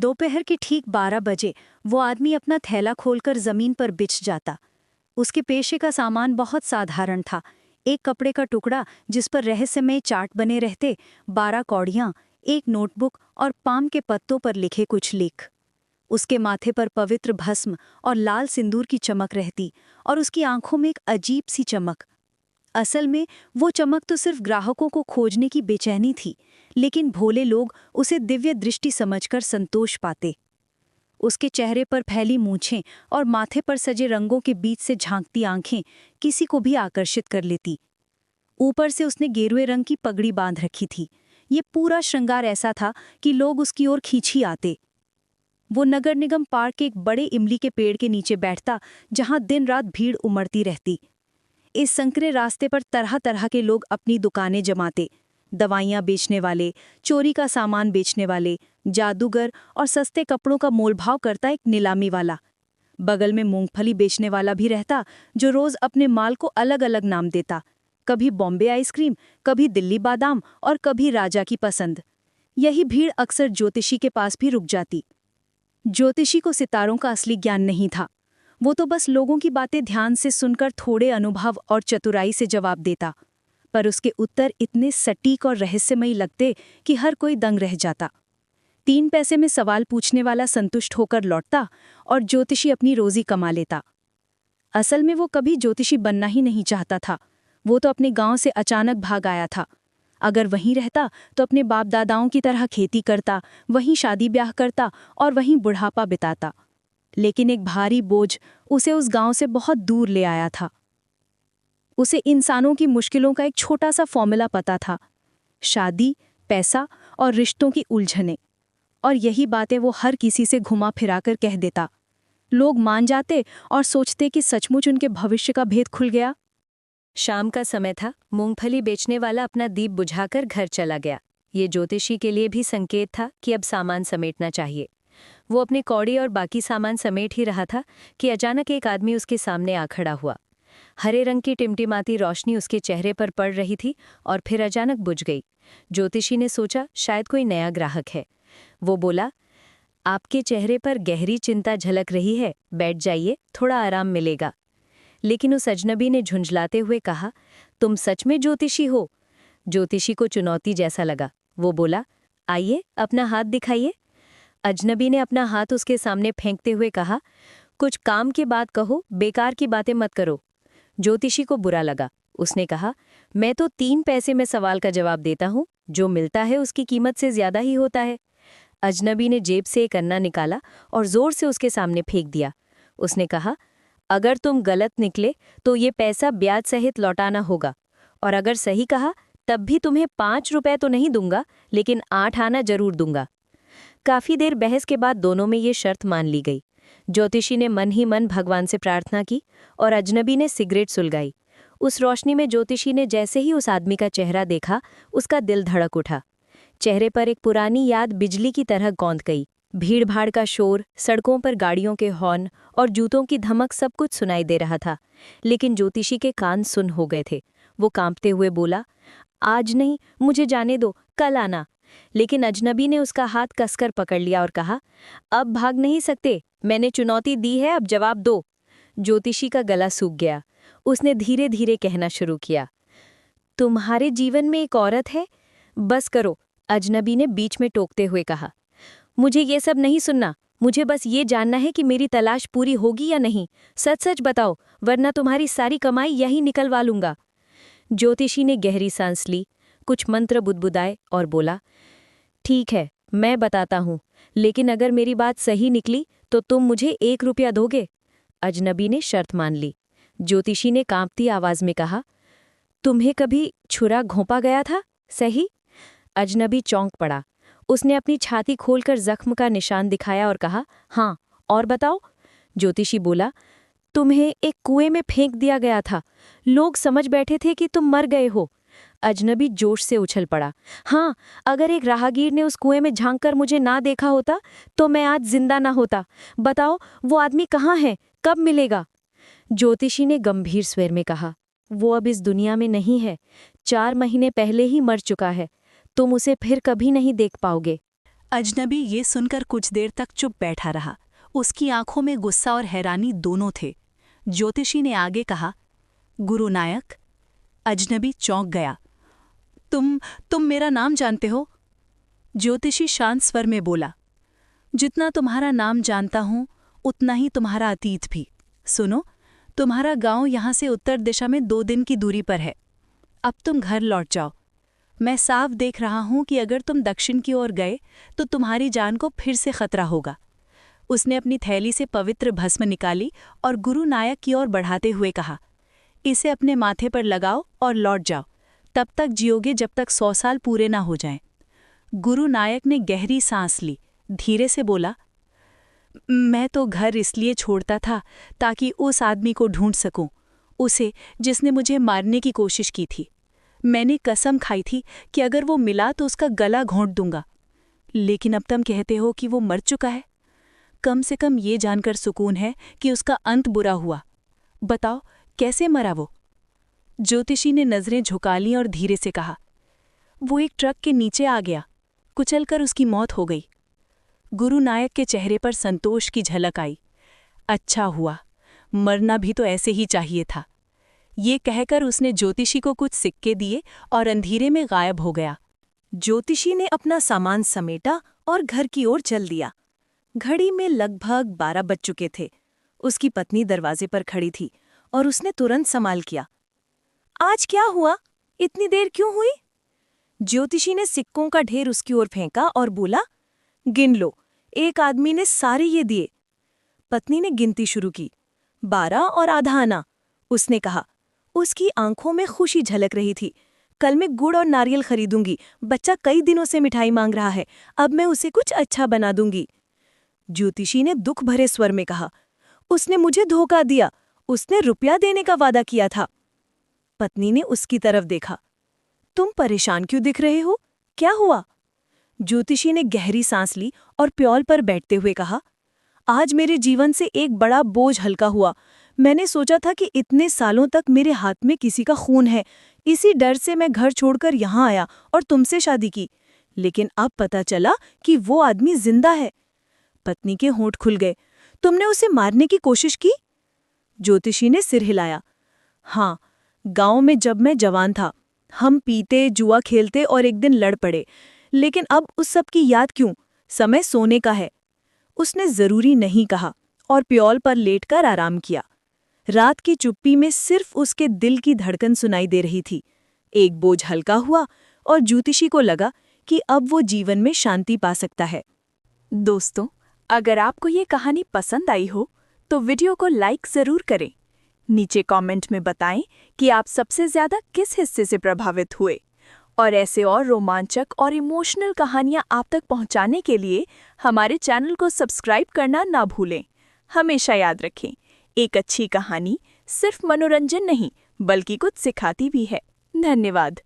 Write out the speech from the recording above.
दोपहर के ठीक 12 बजे वो आदमी अपना थैला खोलकर जमीन पर बिछ जाता। उसके पेशे का सामान बहुत साधारण था। एक कपड़े का टुकड़ा जिस पर रहस्यमय चार्ट बने रहते, 12 कौड़ियां, एक नोटबुक और पाम के पत्तों पर लिखे कुछ लिख। उसके माथे पर पवित्र भस्म और लाल सिंदूर की चमक रहती और उसकी आंखों में एक अजीब सी चमक। असल में वो चमक तो सिर्फ ग्राहकों को खोजने की बेचैनी थी, लेकिन भोले लोग उसे दिव्य दृष्टि समझकर संतोष पाते। उसके चेहरे पर फैली मूंछें और माथे पर सजे रंगों के बीच से झांकती आंखें किसी को भी आकर्षित कर लेती। ऊपर से उसने गेरुए रंग की पगड़ी बांध रखी थी। ये पूरा श्रृंगार ऐसा था कि लोग उसकी ओर खींची आते। वो नगर निगम पार्क के एक बड़े इमली के पेड़ के नीचे बैठता, जहां दिन रात भीड़ उमड़ती रहती। इस संकरे रास्ते पर तरह तरह के लोग अपनी दुकानें जमाते। दवाइयाँ बेचने वाले, चोरी का सामान बेचने वाले, जादूगर और सस्ते कपड़ों का मोलभाव करता एक नीलामी वाला। बगल में मूंगफली बेचने वाला भी रहता, जो रोज अपने माल को अलग अलग नाम देता। कभी बॉम्बे आइसक्रीम, कभी दिल्ली बादाम और कभी राजा की पसंद। यही भीड़ अक्सर ज्योतिषी के पास भी रुक जाती। ज्योतिषी को सितारों का असली ज्ञान नहीं था। वो तो बस लोगों की बातें ध्यान से सुनकर थोड़े अनुभव और चतुराई से जवाब देता, पर उसके उत्तर इतने सटीक और रहस्यमयी लगते कि हर कोई दंग रह जाता। 3 पैसे में सवाल पूछने वाला संतुष्ट होकर लौटता और ज्योतिषी अपनी रोजी कमा लेता। असल में वो कभी ज्योतिषी बनना ही नहीं चाहता था। वो तो अपने गांव से अचानक भाग आया था। अगर वहीं रहता तो अपने बाप दादाओं की तरह खेती करता, वहीं शादी ब्याह करता और वहीं बुढ़ापा बिताता। लेकिन एक भारी बोझ उसे उस गांव से बहुत दूर ले आया था। उसे इंसानों की मुश्किलों का एक छोटा सा फॉर्मूला पता था: शादी, पैसा और रिश्तों की उलझनें। और यही बातें वो हर किसी से घुमा फिराकर कह देता। लोग मान जाते और सोचते कि सचमुच उनके भविष्य का भेद खुल गया। शाम का समय था। मूंगफली बेचने वाला अपना दीप बुझाकर घर चला गया। ये ज्योतिषी के लिए भी संकेत था कि अब सामान समेटना चाहिए। वो अपनी कौड़ी और बाकी सामान समेट ही रहा था कि अचानक एक आदमी उसके सामने आ खड़ा हुआ। हरे रंग की टिमटिमाती रोशनी उसके चेहरे पर पड़ रही थी और फिर अचानक बुझ गई। ज्योतिषी ने सोचा शायद कोई नया ग्राहक है। वो बोला, आपके चेहरे पर गहरी चिंता झलक रही है, बैठ जाइए, थोड़ा आराम मिलेगा। लेकिन उस अजनबी ने झुंझलाते हुए कहा, तुम सच में ज्योतिषी हो? ज्योतिषी को चुनौती जैसा लगा। वो बोला, आइए अपना हाथ दिखाइए। अजनबी ने अपना हाथ उसके सामने फेंकते हुए कहा, कुछ काम की बात कहो, बेकार की बातें मत करो। ज्योतिषी को बुरा लगा। उसने कहा, मैं तो 3 पैसे में सवाल का जवाब देता हूँ, जो मिलता है उसकी कीमत से ज्यादा ही होता है। अजनबी ने जेब से एक अन्ना निकाला और जोर से उसके सामने फेंक दिया। उसने कहा, अगर तुम गलत निकले तो ये पैसा ब्याज सहित लौटाना होगा, और अगर सही कहा तब भी तुम्हें 5 रुपए तो नहीं दूंगा, लेकिन 8 आना जरूर दूंगा। काफी देर बहस के बाद दोनों में ये शर्त मान ली गई। ज्योतिषी ने मन ही मन भगवान से प्रार्थना की और अजनबी ने सिगरेट सुलगाई। उस रोशनी में ज्योतिषी ने जैसे ही उस आदमी का चेहरा देखा, उसका दिल धड़क उठा। चेहरे पर एक पुरानी याद बिजली की तरह गौंध गई। भीड़ भाड़ का शोर, सड़कों पर गाड़ियों के हॉर्न और जूतों की धमक सब कुछ सुनाई दे रहा था, लेकिन ज्योतिषी के कान सुन हो गए थे। वो कांपते हुए बोला, आज नहीं, मुझे जाने दो, कल आना। लेकिन अजनबी ने उसका हाथ कसकर पकड़ लिया और कहा, अब भाग नहीं सकते, मैंने चुनौती दी है, अब जवाब दो। ज्योतिषी का गला सूख गया। उसने धीरे धीरे कहना शुरू किया, तुम्हारे जीवन में एक औरत है? बस करो, अजनबी ने बीच में टोकते हुए कहा। मुझे ये सब नहीं सुनना, मुझे बस ये जानना है कि मेरी तलाश पूरी होगी या नहीं। सच सच बताओ, वरना तुम्हारी सारी कमाई यही निकलवा लूंगा। ज्योतिषी ने गहरी सांस ली, कुछ मंत्र बुदबुदाए और बोला, ठीक है, मैं बताता हूँ, लेकिन अगर मेरी बात सही निकली तो तुम मुझे 1 रुपया दोगे। अजनबी ने शर्त मान ली। ज्योतिषी ने कांपती आवाज में कहा, तुम्हें कभी छुरा घोंपा गया था, सही? अजनबी चौंक पड़ा। उसने अपनी छाती खोलकर जख्म का निशान दिखाया और कहा, हाँ, और बताओ। ज्योतिषी बोला, तुम्हें एक कुएं में फेंक दिया गया था, लोग समझ बैठे थे कि तुम मर गए हो। अजनबी जोश से उछल पड़ा, हाँ, अगर एक राहगीर ने उस कुएं में झांककर मुझे ना देखा होता तो मैं आज जिंदा ना होता। बताओ, वो आदमी कहाँ है, कब मिलेगा? ज्योतिषी ने गंभीर स्वर में कहा, वो अब इस दुनिया में नहीं है, 4 महीने पहले ही मर चुका है, तुम उसे फिर कभी नहीं देख पाओगे। अजनबी ये सुनकर कुछ देर तक चुप बैठा रहा। उसकी आंखों में गुस्सा और हैरानी दोनों थे। ज्योतिषी ने आगे कहा, गुरु नायक। अजनबी चौंक गया। तुम मेरा नाम जानते हो? ज्योतिषी शांत स्वर में बोला, जितना तुम्हारा नाम जानता हूं उतना ही तुम्हारा अतीत भी। सुनो, तुम्हारा गांव यहां से उत्तर दिशा में 2 दिन की दूरी पर है। अब तुम घर लौट जाओ। मैं साफ देख रहा हूं कि अगर तुम दक्षिण की ओर गए तो तुम्हारी जान को फिर से खतरा होगा। उसने अपनी थैली से पवित्र भस्म निकाली और गुरु नायक की ओर बढ़ाते हुए कहा, इसे अपने माथे पर लगाओ और लौट जाओ। तब तक जियोगे जब तक 100 साल पूरे ना हो जाएं। गुरु नायक ने गहरी सांस ली, धीरे से बोला, मैं तो घर इसलिए छोड़ता था ताकि उस आदमी को ढूंढ सकूं, उसे जिसने मुझे मारने की कोशिश की थी। मैंने कसम खाई थी कि अगर वो मिला तो उसका गला घोंट दूंगा। लेकिन अब तुम कहते हो कि वो मर चुका है। कम से कम ये जानकर सुकून है कि उसका अंत बुरा हुआ। बताओ, कैसे मरा वो? ज्योतिषी ने नजरें झुका लीं और धीरे से कहा, वो एक ट्रक के नीचे आ गया, कुचलकर उसकी मौत हो गई। गुरु नायक के चेहरे पर संतोष की झलक आई। अच्छा हुआ, मरना भी तो ऐसे ही चाहिए था। ये कहकर उसने ज्योतिषी को कुछ सिक्के दिए और अंधेरे में गायब हो गया। ज्योतिषी ने अपना सामान समेटा और घर की ओर चल दिया। घड़ी में लगभग 12 बज चुके थे। उसकी पत्नी दरवाजे पर खड़ी थी और उसने तुरंत संभाल किया। आज क्या हुआ? इतनी देर क्यों हुई? ज्योतिषी ने सिक्कों का ढेर उसकी ओर फेंका और बोला, गिन लो, एक आदमी ने सारे ये दिए। पत्नी ने गिनती शुरू की। 12 और आधा आना, उसने कहा। उसकी आंखों में खुशी झलक रही थी। कल मैं गुड़ और नारियल खरीदूंगी। बच्चा कई दिनों से मिठाई मांग रहा है, अब मैं उसे कुछ अच्छा बना दूंगी। ज्योतिषी ने दुख भरे स्वर में कहा, उसने मुझे धोखा दिया। उसने रुपया देने का वादा किया था। पत्नी ने उसकी तरफ देखा। तुम परेशान क्यों दिख रहे हो? क्या हुआ? ज्योतिषी ने गहरी सांस ली और प्याल पर बैठते हुए कहा, आज मेरे जीवन से एक बड़ा बोझ हल्का हुआ। मैंने सोचा था कि इतने सालों तक मेरे हाथ में किसी का खून है, इसी डर से मैं घर छोड़कर यहाँ आया और तुमसे शादी की। लेकिन अब पता चला कि वो आदमी जिंदा है। पत्नी के होंठ खुल गए। तुमने उसे मारने की कोशिश की? ज्योतिषी ने सिर हिलाया। हाँ, गांव में जब मैं जवान था, हम पीते, जुआ खेलते और एक दिन लड़ पड़े। लेकिन अब उस सब की याद क्यों? समय सोने का है। उसने जरूरी नहीं कहा और प्याल पर लेटकर आराम किया। रात की चुप्पी में सिर्फ उसके दिल की धड़कन सुनाई दे रही थी। एक बोझ हल्का हुआ और ज्योतिषी को लगा कि अब वो जीवन में शांति पा सकता है। दोस्तों, अगर आपको ये कहानी पसंद आई हो तो वीडियो को लाइक जरूर करें। नीचे कमेंट में बताएं कि आप सबसे ज्यादा किस हिस्से से प्रभावित हुए। और ऐसे और रोमांचक और इमोशनल कहानियां आप तक पहुंचाने के लिए हमारे चैनल को सब्सक्राइब करना ना भूलें। हमेशा याद रखें, एक अच्छी कहानी सिर्फ मनोरंजन नहीं बल्कि कुछ सिखाती भी है। धन्यवाद।